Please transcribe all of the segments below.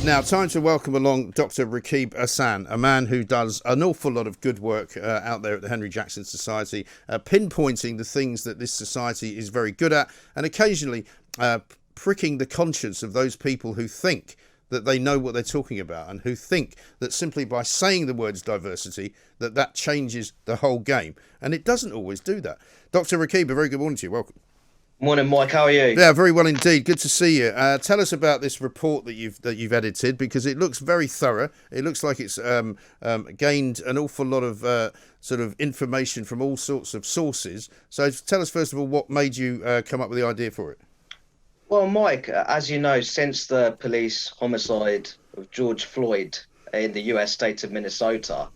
Now, time to welcome along Dr. Rakib Ehsan, a man who does an awful lot of good work out there at the Henry Jackson Society, pinpointing the things that this society is very good at, and occasionally pricking the conscience of those people who think that they know what they're talking about and who think that simply by saying the words diversity, that changes the whole game. And it doesn't always do that. Dr. Rakib, a very good morning to you. Welcome. Morning, Mike. How are you? Yeah, very well indeed. Good to see you. Tell us about this report that you've edited, because it looks very thorough. It looks like it's gained an awful lot of sort of information from all sorts of sources. So tell us first of all what made you come up with the idea for it. Well, Mike, as you know, since the police homicide of George Floyd in the US state of Minnesota,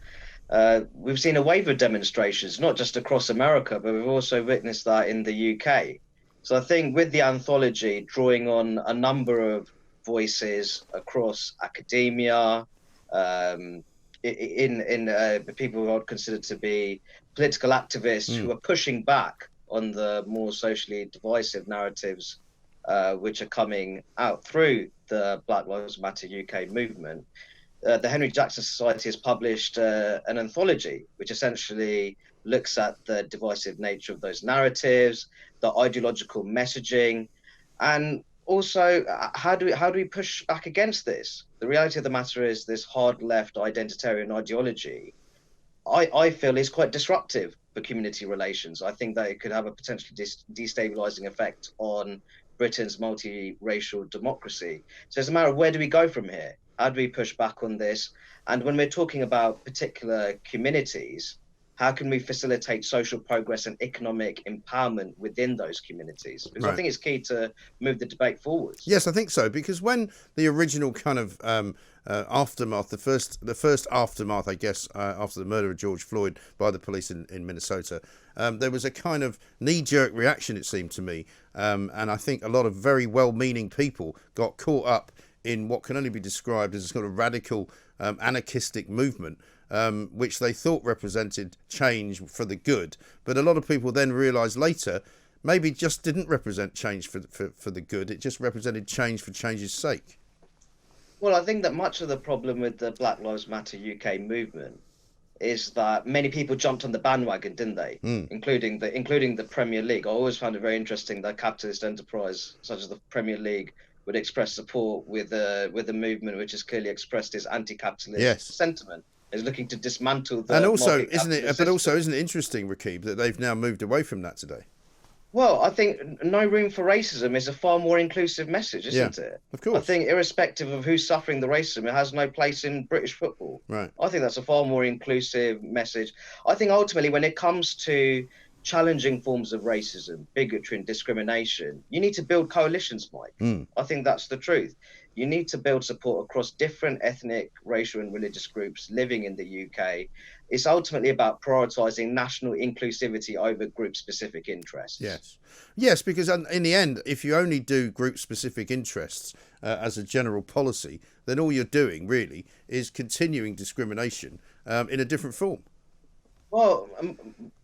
we've seen a wave of demonstrations, not just across America, but we've also witnessed that in the UK. So I think with the anthology, drawing on a number of voices across academia, in people who are considered to be political activists who are pushing back on the more socially divisive narratives which are coming out through the Black Lives Matter UK movement, the Henry Jackson Society has published an anthology which essentially looks at the divisive nature of those narratives, the ideological messaging, and also how do we push back against this? The reality of the matter is this hard left identitarian ideology, I feel, is quite disruptive for community relations. I think that it could have a potentially destabilizing effect on Britain's multiracial democracy. So it's a matter of where do we go from here? How do we push back on this? And when we're talking about particular communities, how can we facilitate social progress and economic empowerment within those communities? Because I think it's key to move the debate forward. Yes, I think so. Because when the original kind of aftermath, the first aftermath, I guess, after the murder of George Floyd by the police in Minnesota, there was a kind of knee-jerk reaction, it seemed to me. And I think a lot of very well-meaning people got caught up in what can only be described as a sort of radical anarchistic movement, which they thought represented change for the good. But a lot of people then realised later maybe just didn't represent change for the good. It just represented change for change's sake. Well, I think that much of the problem with the Black Lives Matter UK movement is that many people jumped on the bandwagon, didn't they? Including the Premier League. I always found it very interesting that capitalist enterprise such as the Premier League would express support with a movement which is clearly expressed as anti-capitalist sentiment, is looking to dismantle the. And also, isn't it interesting, Rakib, that they've now moved away from that today? Well, I think no room for racism is a far more inclusive message, isn't it? Of course. I think irrespective of who's suffering the racism, it has no place in British football. Right. I think that's a far more inclusive message. I think ultimately when it comes to challenging forms of racism, bigotry and discrimination, you need to build coalitions, Mike. I think that's the truth. You need to build support across different ethnic, racial and religious groups living in the UK. It's ultimately about prioritising national inclusivity over group-specific interests. Yes, because in the end, if you only do group-specific interests as a general policy, then all you're doing really is continuing discrimination in a different form. Well,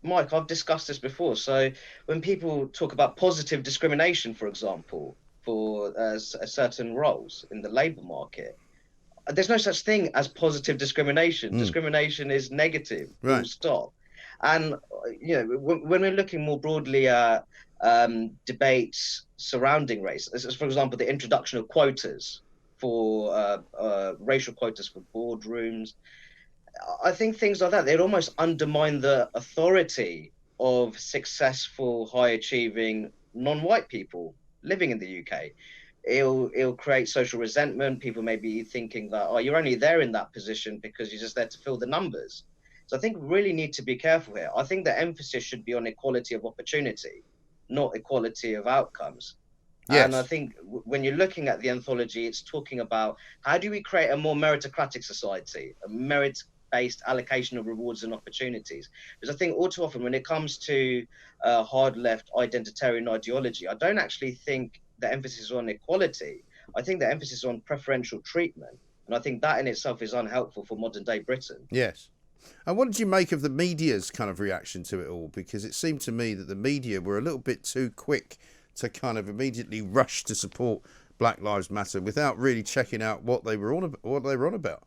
Mike, I've discussed this before. So when people talk about positive discrimination, for example, for certain roles in the labour market, there's no such thing as positive discrimination. Discrimination is negative, full stop. And, you know, when we're looking more broadly at debates surrounding race, for example, the introduction of quotas for racial quotas for boardrooms, I think things like that, they'd almost undermine the authority of successful, high-achieving non-white people living in the UK. It'll create social resentment. People may be thinking that, oh, you're only there in that position because you're just there to fill the numbers. So I think we really need to be careful here. I think the emphasis should be on equality of opportunity, not equality of outcomes. Yes. And I think when you're looking at the anthology, it's talking about how do we create a more meritocratic society, a merit-based allocation of rewards and opportunities. Because I think all too often when it comes to hard left identitarian ideology, I don't actually think the emphasis is on equality. I think the emphasis is on preferential treatment. And I think that in itself is unhelpful for modern day Britain. Yes. And what did you make of the media's kind of reaction to it all? Because it seemed to me that the media were a little bit too quick to kind of immediately rush to support Black Lives Matter without really checking out what they were on about.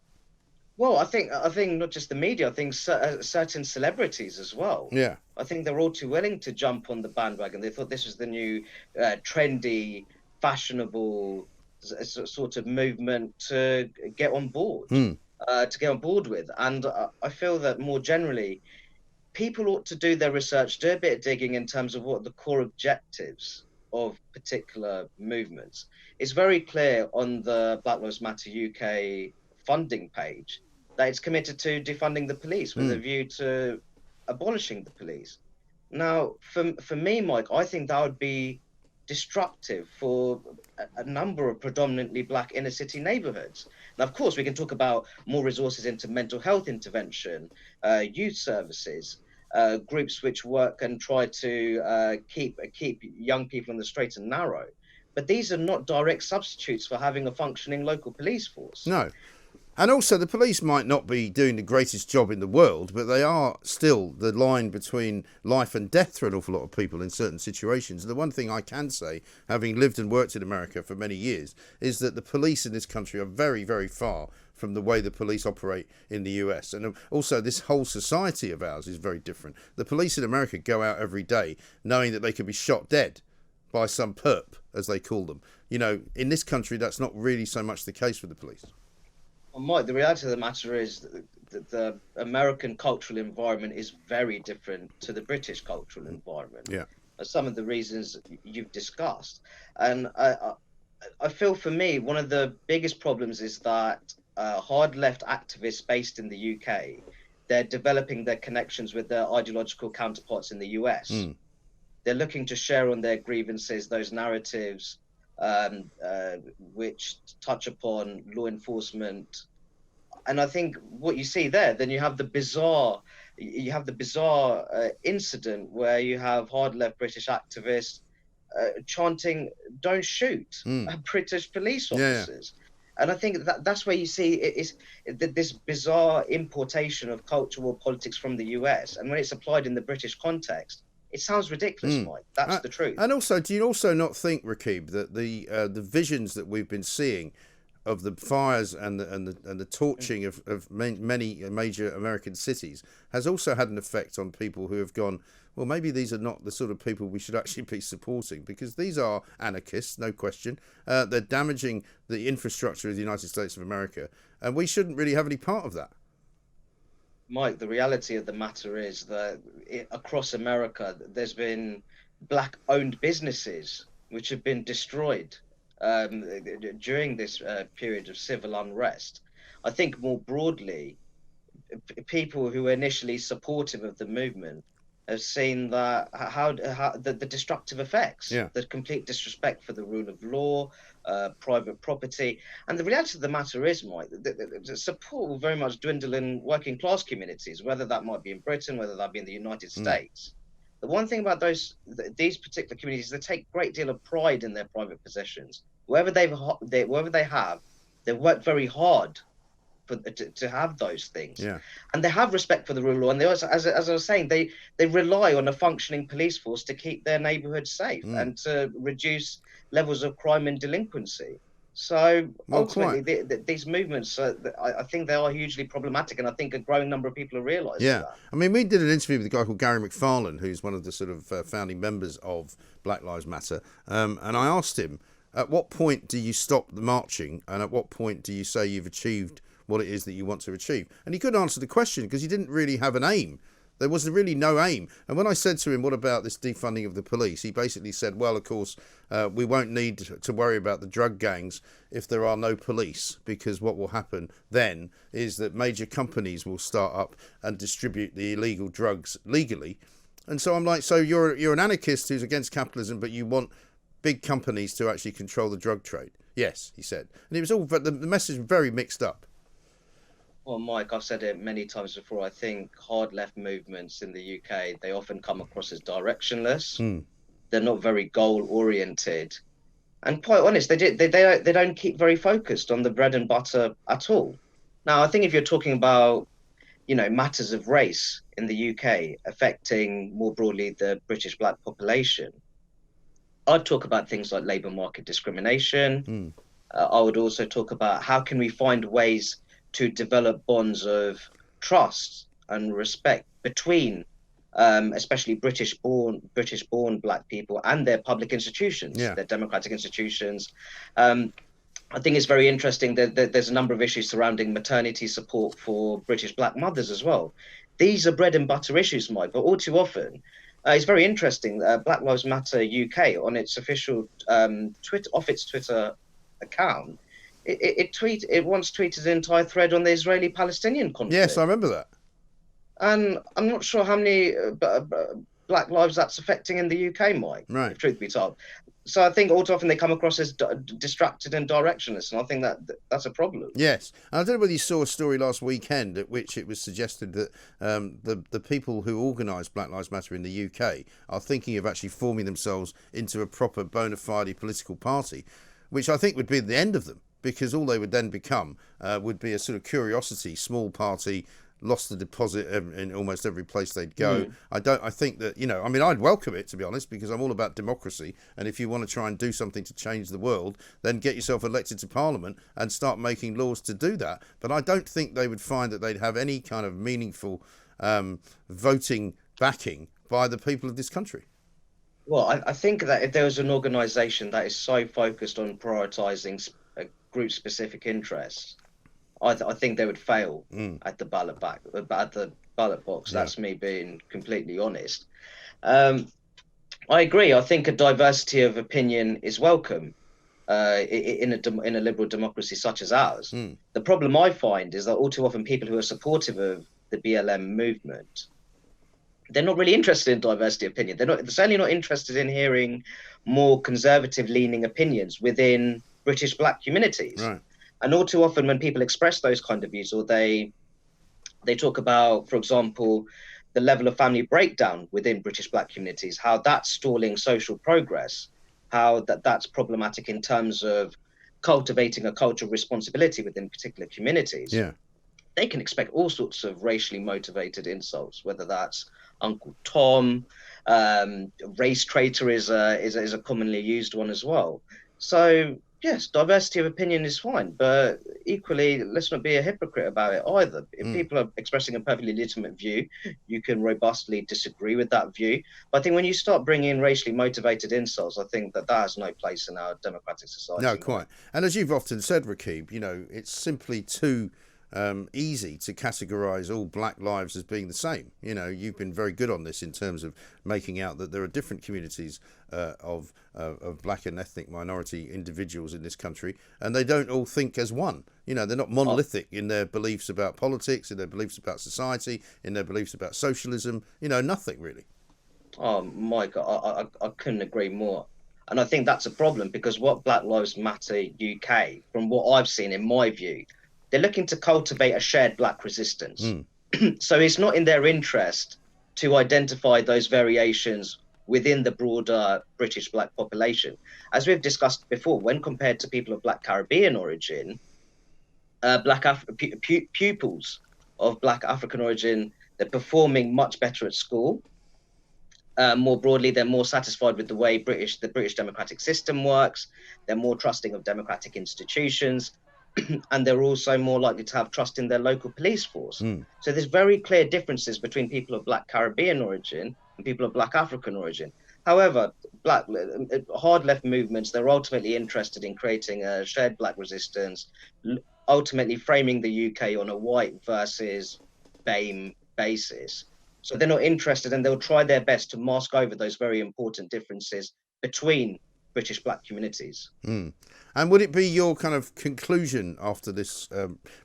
Well, I think not just the media. I think certain celebrities as well. Yeah. I think they're all too willing to jump on the bandwagon. They thought this was the new trendy, fashionable sort of movement to get on board, Hmm. to get on board with. And I feel that more generally, people ought to do their research, do a bit of digging in terms of what the core objectives of particular movements. It's very clear on the Black Lives Matter UK funding page that it's committed to defunding the police with a Hmm. view to abolishing the police. Now, for me, Mike, I think that would be destructive for a number of predominantly black inner city neighborhoods. Now, of course, we can talk about more resources into mental health intervention, youth services, groups which work and try to keep young people on the straight and narrow. But these are not direct substitutes for having a functioning local police force. No. And also, the police might not be doing the greatest job in the world, but they are still the line between life and death for an awful lot of people in certain situations. And the one thing I can say, having lived and worked in America for many years, is that the police in this country are very, very far from the way the police operate in the US. And also, this whole society of ours is very different. The police in America go out every day knowing that they could be shot dead by some perp, as they call them. You know, in this country, that's not really so much the case with the police. Well, Mike, the reality of the matter is that the American cultural environment is very different to the British cultural environment. Yeah. Some of the reasons you've discussed. And I feel for me, one of the biggest problems is that hard left activists based in the UK, they're developing their connections with their ideological counterparts in the US. Mm. They're looking to share on their grievances, those narratives which touch upon law enforcement. And I think what you see there, then you have the bizarre incident where you have hard left British activists chanting "Don't shoot" at British police officers. Yeah. And I think that's where you see this bizarre importation of cultural politics from the US, and when it's applied in the British context, it sounds ridiculous, Mike. That's the truth. And also, do you also not think, Rakib, that the visions that we've been seeing of the fires and the torching of many major American cities has also had an effect on people who have gone, well, maybe these are not the sort of people we should actually be supporting, because these are anarchists, no question. They're damaging the infrastructure of the United States of America, and we shouldn't really have any part of that. Mike, the reality of the matter is that across America, there's been black-owned businesses which have been destroyed during this period of civil unrest. I think more broadly, people who were initially supportive of the movement have seen that how the destructive effects, the complete disrespect for the rule of law, private property. And the reality of the matter is, Mike, the support will very much dwindle in working class communities, whether that might be in Britain, whether that be in the United States. The one thing about these particular communities, they take a great deal of pride in their private possessions. Wherever they have, they've worked very hard to have those things, and they have respect for the rule of law. And they also, as I was saying, they rely on a functioning police force to keep their neighbourhood safe and to reduce levels of crime and delinquency. So ultimately, these movements, I think they are hugely problematic, and I think a growing number of people are realising that. I mean, we did an interview with a guy called Gary McFarlane, who's one of the sort of founding members of Black Lives Matter, and I asked him, at what point do you stop the marching, and at what point do you say you've achieved what it is that you want to achieve? And he couldn't answer the question because he didn't really have an aim. There was really no aim. And when I said to him, what about this defunding of the police? He basically said, well, of course, we won't need to worry about the drug gangs if there are no police, because what will happen then is that major companies will start up and distribute the illegal drugs legally. And so I'm like, so you're an anarchist who's against capitalism, but you want big companies to actually control the drug trade? Yes, he said. And it was all, but the message was very mixed up. Well, Mike, I've said it many times before. I think hard left movements in the UK, they often come across as directionless. They're not very goal oriented, and quite honest, they don't keep very focused on the bread and butter at all. Now, I think if you're talking about, matters of race in the UK affecting more broadly the British black population, I'd talk about things like labour market discrimination. Mm. I would also talk about how can we find ways to develop bonds of trust and respect between, especially British-born Black people and their public institutions, Yeah. their democratic institutions. Um, I think it's very interesting that there's a number of issues surrounding maternity support for British Black mothers as well. These are bread and butter issues, Mike, but all too often, it's very interesting. Black Lives Matter UK on its official Twitter account, it once tweeted an entire thread on the Israeli-Palestinian Yes, I conflict, remember that. and I'm not sure how many Black lives that's affecting in the UK, Mike, Right. if truth be told. So I think all too often they come across as distracted and directionless, and I think that that's a problem. Yes, and I don't know whether you saw a story last weekend at which it was suggested that the people who organise Black Lives Matter in the UK are thinking of actually forming themselves into a proper bona fide political party, which I think would be the end of them, because all they would then become would be a sort of curiosity, small party, lost the deposit in almost every place they'd go. I think that, I mean, I'd welcome it, to be honest, because I'm all about democracy. And if you want to try and do something to change the world, then get yourself elected to Parliament and start making laws to do that. But I don't think they would find that they'd have any kind of meaningful voting backing by the people of this country. Well, I think that if there was an organisation that is so focused on prioritising group-specific interests, I think they would fail at the ballot box. Yeah. That's me being completely honest. I agree. I think a diversity of opinion is welcome in a liberal democracy such as ours. The problem I find is that all too often people who are supportive of the BLM movement, they're not really interested in diversity of opinion. They're certainly not interested in hearing more conservative-leaning opinions within British Black communities. Right. And all too often when people express those kind of views, or they talk about, for example, the level of family breakdown within British Black communities, how that's stalling social progress, how that's problematic in terms of cultivating a culture of responsibility within particular communities. Yeah. They can expect all sorts of racially motivated insults, whether that's Uncle Tom, race traitor is a commonly used one as well. So yes, diversity of opinion is fine, but equally, let's not be a hypocrite about it either. If people are expressing a perfectly legitimate view, you can robustly disagree with that view. But I think when you start bringing in racially motivated insults, I think that has no place in our democratic society. No, quite. And as you've often said, Rakib, it's simply too easy to categorise all Black lives as being the same. You've been very good on this in terms of making out that there are different communities of Black and ethnic minority individuals in this country, and they don't all think as one. They're not monolithic in their beliefs about politics, in their beliefs about society, in their beliefs about socialism. Nothing really. Oh, Mike, I couldn't agree more. And I think that's a problem because what Black Lives Matter UK, from what I've seen in my view, they're looking to cultivate a shared Black resistance. So it's not in their interest to identify those variations within the broader British Black population. As we've discussed before, when compared to people of Black Caribbean origin, pupils of Black African origin, they're performing much better at school. More broadly, they're more satisfied with the way the British democratic system works. They're more trusting of democratic institutions. And they're also more likely to have trust in their local police force. So there's very clear differences between people of Black Caribbean origin and people of Black African origin. However, hard left movements, they're ultimately interested in creating a shared Black resistance, ultimately framing the UK on a white versus BAME basis. So they're not interested, and they'll try their best to mask over those very important differences between British Black communities. And would it be your kind of conclusion after this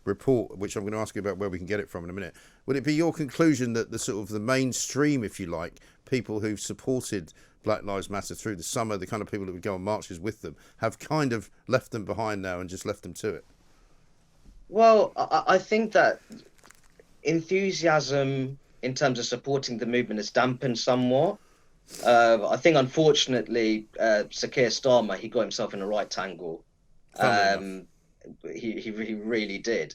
report, which I'm going to ask you about where we can get it from in a minute, would it be your conclusion that the sort of the mainstream, if you like, people who've supported Black Lives Matter through the summer, the kind of people that would go on marches with them, have kind of left them behind now and just left them to it? Well, I think that enthusiasm in terms of supporting the movement has dampened somewhat. I think, unfortunately, Sir Keir Starmer, he got himself in a right tangle. He really did.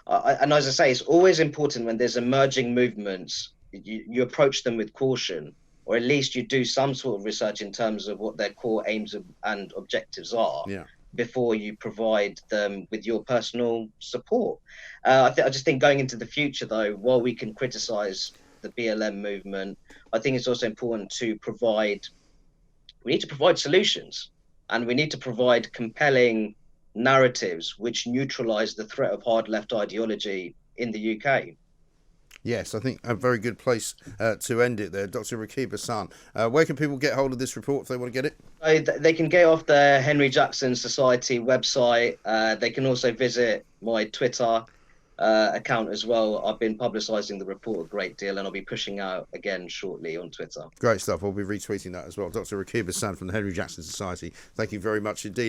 And as I say, it's always important when there's emerging movements, you approach them with caution, or at least you do some sort of research in terms of what their core aims and objectives are Yeah. before you provide them with your personal support. I just think going into the future, though, while we can criticize the BLM movement, I think it's also important to we need to provide solutions, and we need to provide compelling narratives which neutralize the threat of hard left ideology in the UK. Yes, I think a very good place to end it there. Dr. Rakib Ehsan. Where can people get hold of this report if they want to get it? They can get off the Henry Jackson Society website. They can also visit my Twitter account as well. I've been publicising the report a great deal, and I'll be pushing out again shortly on Twitter. Great stuff. We'll be retweeting that as well. Dr. Rakib Ehsan from the Henry Jackson Society. Thank you very much indeed.